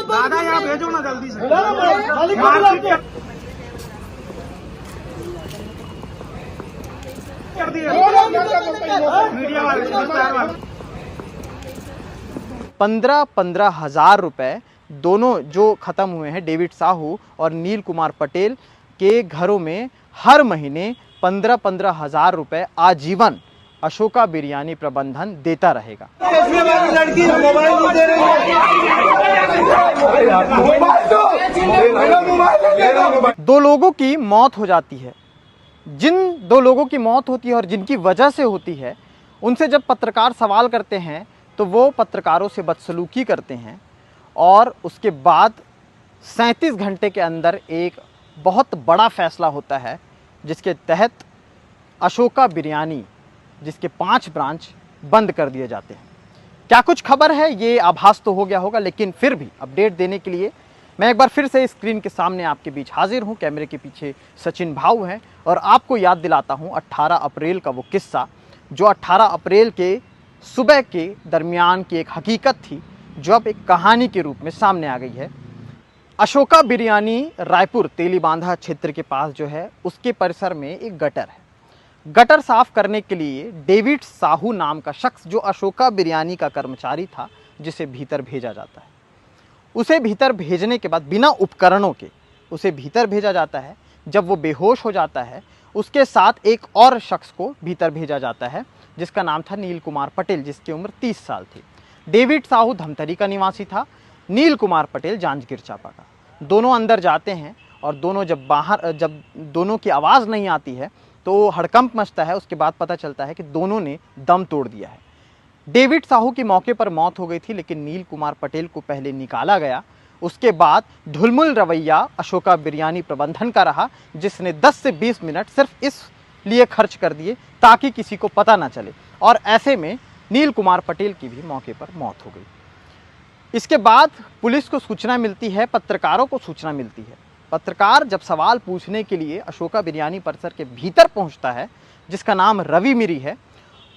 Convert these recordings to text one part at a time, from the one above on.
दादा यहाँ भेजो ना जल्दी से। कर दिए मीडिया वाले। 15-15 हजार रुपए दोनों जो खत्म हुए हैं डेविड साहू और नील कुमार पटेल के घरों में हर महीने 15-15 हजार रुपए आजीवन अशोका बिरयानी प्रबंधन देता रहेगा। लड़की मोबाइल नहीं दे रही। दो लोगों की मौत हो जाती है। जिन दो लोगों की मौत होती है और जिनकी वजह से होती है, उनसे जब पत्रकार सवाल करते हैं तो वो पत्रकारों से बदसलूकी करते हैं और उसके बाद 37 घंटे के अंदर एक बहुत बड़ा फैसला होता है जिसके तहत अशोका बिरयानी जिसके 5 ब्रांच बंद कर दिए जाते हैं। क्या कुछ खबर है ये आभास तो हो गया होगा, लेकिन फिर भी अपडेट देने के लिए मैं एक बार फिर से स्क्रीन के सामने आपके बीच हाजिर हूं। कैमरे के पीछे सचिन भाऊ हैं और आपको याद दिलाता हूं 18 अप्रैल का वो किस्सा जो 18 अप्रैल के सुबह के दरमियान की एक हकीकत थी जो अब एक कहानी के रूप में सामने आ गई है। अशोका बिरयानी रायपुर तेलीबांधा क्षेत्र के पास जो है उसके परिसर में एक गटर है। गटर साफ करने के लिए डेविड साहू नाम का शख्स जो अशोका बिरयानी का कर्मचारी था जिसे भीतर भेजा जाता है। उसे भीतर भेजने के बाद बिना उपकरणों के उसे भीतर भेजा जाता है। जब वो बेहोश हो जाता है उसके साथ एक और शख्स को भीतर भेजा जाता है जिसका नाम था नील कुमार पटेल, जिसकी उम्र 30 साल थी। डेविड साहू धमतरी का निवासी था, नील कुमार पटेल जांजगीर चांपा का। दोनों अंदर जाते हैं और दोनों जब दोनों की आवाज़ नहीं आती है तो हड़कंप मचता है। उसके बाद पता चलता है कि दोनों ने दम तोड़ दिया है। डेविड साहू की मौके पर मौत हो गई थी, लेकिन नील कुमार पटेल को पहले निकाला गया। उसके बाद ढुलमुल रवैया अशोका बिरयानी प्रबंधन का रहा, जिसने 10 से 20 मिनट सिर्फ इस लिए खर्च कर दिए ताकि किसी को पता ना चले, और ऐसे में नील कुमार पटेल की भी मौके पर मौत हो गई। इसके बाद पुलिस को सूचना मिलती है, पत्रकारों को सूचना मिलती है। पत्रकार जब सवाल पूछने के लिए अशोका बिरयानी परिसर के भीतर पहुंचता है, जिसका नाम रवि मिरी है,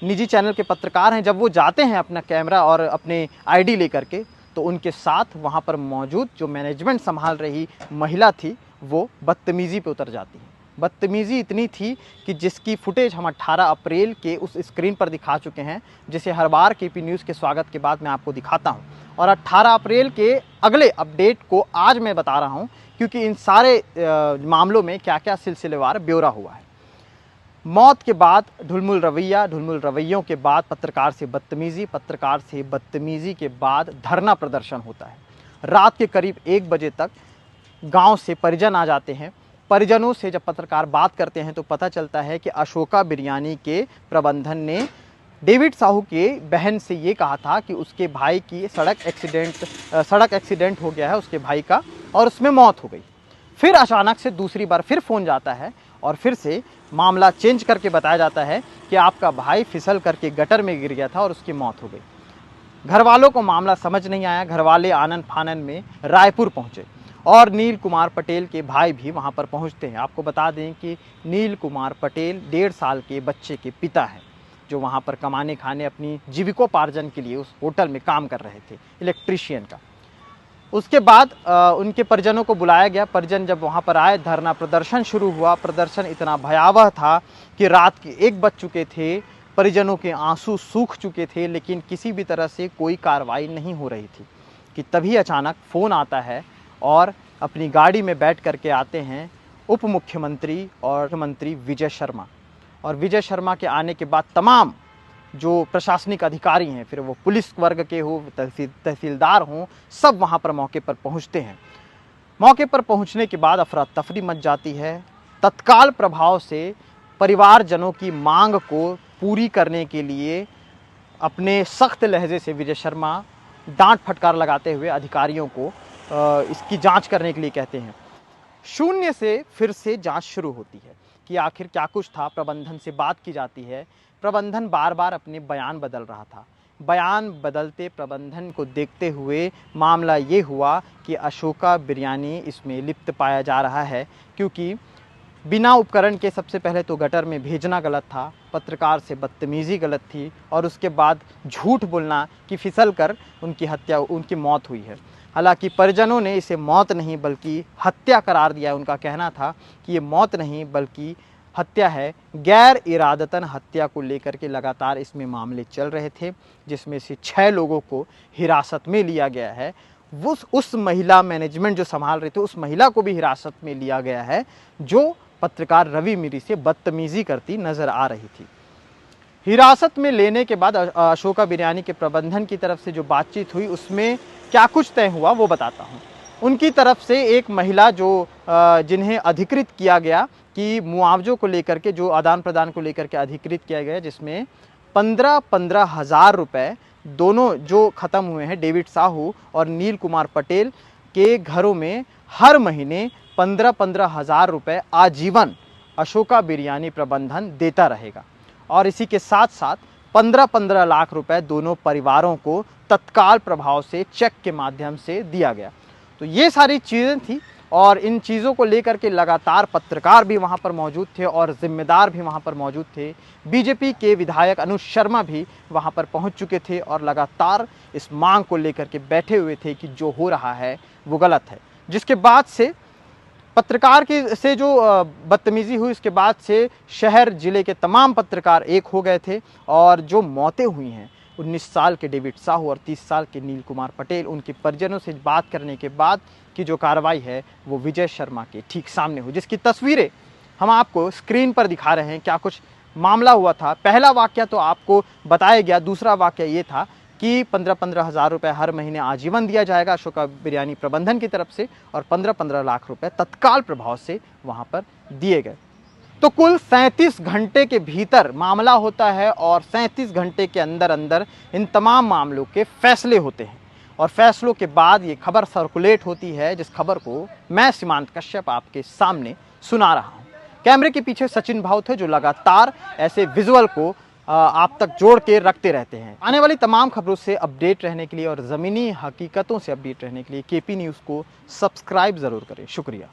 निजी चैनल के पत्रकार हैं, जब वो जाते हैं अपना कैमरा और अपने आईडी लेकर के, तो उनके साथ वहाँ पर मौजूद जो मैनेजमेंट संभाल रही महिला थी वो बदतमीज़ी पे उतर जाती है। बदतमीज़ी इतनी थी कि जिसकी फुटेज हम 18 अप्रैल के उस स्क्रीन पर दिखा चुके हैं, जिसे हर बार केपी न्यूज़ के स्वागत के बाद मैं आपको दिखाता हूं। और 18 अप्रैल के अगले अपडेट को आज मैं बता रहा हूं क्योंकि इन सारे मामलों में क्या क्या सिलसिलेवार ब्यौरा हुआ है। मौत के बाद ढुलमुल रवैयों के बाद पत्रकार से बदतमीज़ी के बाद धरना प्रदर्शन होता है। रात के करीब 1 बजे तक गांव से परिजन आ जाते हैं। परिजनों से जब पत्रकार बात करते हैं तो पता चलता है कि अशोका बिरयानी के प्रबंधन ने डेविड साहू के बहन से ये कहा था कि उसके भाई की सड़क एक्सीडेंट हो गया है उसके भाई का, और उसमें मौत हो गई। फिर अचानक से दूसरी बार फिर फ़ोन जाता है और फिर से मामला चेंज करके बताया जाता है कि आपका भाई फिसल करके गटर में गिर गया था और उसकी मौत हो गई। घर वालों को मामला समझ नहीं आया। घर वाले आनन फानन में रायपुर पहुँचे और नील कुमार पटेल के भाई भी वहाँ पर पहुँचते हैं। आपको बता दें कि नील कुमार पटेल 1.5 साल के बच्चे के पिता हैं, जो वहाँ पर कमाने खाने अपनी जीविकोपार्जन के लिए उस होटल में काम कर रहे थे, इलेक्ट्रीशियन का। उसके बाद उनके परिजनों को बुलाया गया। परिजन जब वहाँ पर आए, धरना प्रदर्शन शुरू हुआ। प्रदर्शन इतना भयावह था कि रात के 1 बज चुके थे, परिजनों के आंसू सूख चुके थे, लेकिन किसी भी तरह से कोई कार्रवाई नहीं हो रही थी कि तभी अचानक फ़ोन आता है और अपनी गाड़ी में बैठ करके आते हैं उप मुख्यमंत्री और मंत्री विजय शर्मा। और विजय शर्मा के आने के बाद तमाम जो प्रशासनिक अधिकारी हैं, फिर वो पुलिस वर्ग के हो, तहसीलदार हों, सब वहाँ पर मौके पर पहुँचते हैं। मौके पर पहुँचने के बाद अफरा तफरी मच जाती है। तत्काल प्रभाव से परिवारजनों की मांग को पूरी करने के लिए अपने सख्त लहजे से विजय शर्मा डांट फटकार लगाते हुए अधिकारियों को इसकी जांच करने के लिए कहते हैं। शून्य से फिर से जांच शुरू होती है कि आखिर क्या कुछ था। प्रबंधन से बात की जाती है। प्रबंधन बार बार अपने बयान बदल रहा था। बयान बदलते प्रबंधन को देखते हुए मामला ये हुआ कि अशोका बिरयानी इसमें लिप्त पाया जा रहा है, क्योंकि बिना उपकरण के सबसे पहले तो गटर में भेजना गलत था, पत्रकार से बदतमीज़ी गलत थी, और उसके बाद झूठ बोलना कि फिसल कर उनकी मौत हुई है। हालांकि परिजनों ने इसे मौत नहीं बल्कि हत्या करार दिया। उनका कहना था कि ये मौत नहीं बल्कि हत्या है। गैर इरादतन हत्या को लेकर के लगातार इसमें मामले चल रहे थे, जिसमें से 6 लोगों को हिरासत में लिया गया है। उस महिला मैनेजमेंट जो संभाल रहे थे उस महिला को भी हिरासत में लिया गया है, जो पत्रकार रवि मीरी से बदतमीजी करती नजर आ रही थी। हिरासत में लेने के बाद अशोका बिरयानी के प्रबंधन की तरफ से जो बातचीत हुई उसमें क्या कुछ तय हुआ वो बताता हूँ। उनकी तरफ से एक महिला जो जिन्हें अधिकृत किया गया कि मुआवजों को लेकर के, जो आदान प्रदान को लेकर के अधिकृत किया गया, जिसमें 15-15 हज़ार रुपये दोनों जो ख़त्म हुए हैं डेविड साहू और नील कुमार पटेल के घरों में हर महीने 15-15 हज़ार रुपये आजीवन अशोका बिरयानी प्रबंधन देता रहेगा। और इसी के साथ साथ 15-15 लाख रुपए दोनों परिवारों को तत्काल प्रभाव से चेक के माध्यम से दिया गया। तो ये सारी चीज़ें थी और इन चीज़ों को लेकर के लगातार पत्रकार भी वहाँ पर मौजूद थे और जिम्मेदार भी वहाँ पर मौजूद थे। बीजेपी के विधायक अनुज शर्मा भी वहाँ पर पहुँच चुके थे और लगातार इस मांग को लेकर के बैठे हुए थे कि जो हो रहा है वो गलत है। जिसके बाद से पत्रकार की से जो बदतमीजी हुई, इसके बाद से शहर जिले के तमाम पत्रकार एक हो गए थे और जो मौतें हुई हैं 19 साल के डेविड साहू और 30 साल के नील कुमार पटेल, उनके परिजनों से बात करने के बाद की जो कार्रवाई है वो विजय शर्मा के ठीक सामने हुई, जिसकी तस्वीरें हम आपको स्क्रीन पर दिखा रहे हैं। क्या कुछ मामला हुआ था, पहला वाकया तो आपको बताया गया। दूसरा वाकया ये था कि 15-15 हज़ार रुपये हर महीने आजीवन दिया जाएगा अशोका बिरयानी प्रबंधन की तरफ से और 15-15 लाख रुपए तत्काल प्रभाव से वहां पर दिए गए। तो कुल 37 घंटे के भीतर मामला होता है और 37 घंटे के अंदर अंदर इन तमाम मामलों के फैसले होते हैं और फैसलों के बाद ये खबर सर्कुलेट होती है, जिस खबर को मैं सीमांत कश्यप आपके सामने सुना रहा हूँ। कैमरे के पीछे सचिन भाव थे जो लगातार ऐसे विजुअल को आप तक जोड़ के रखते रहते हैं। आने वाली तमाम खबरों से अपडेट रहने के लिए और ज़मीनी हकीकतों से अपडेट रहने के लिए केपी न्यूज़ को सब्सक्राइब ज़रूर करें। शुक्रिया।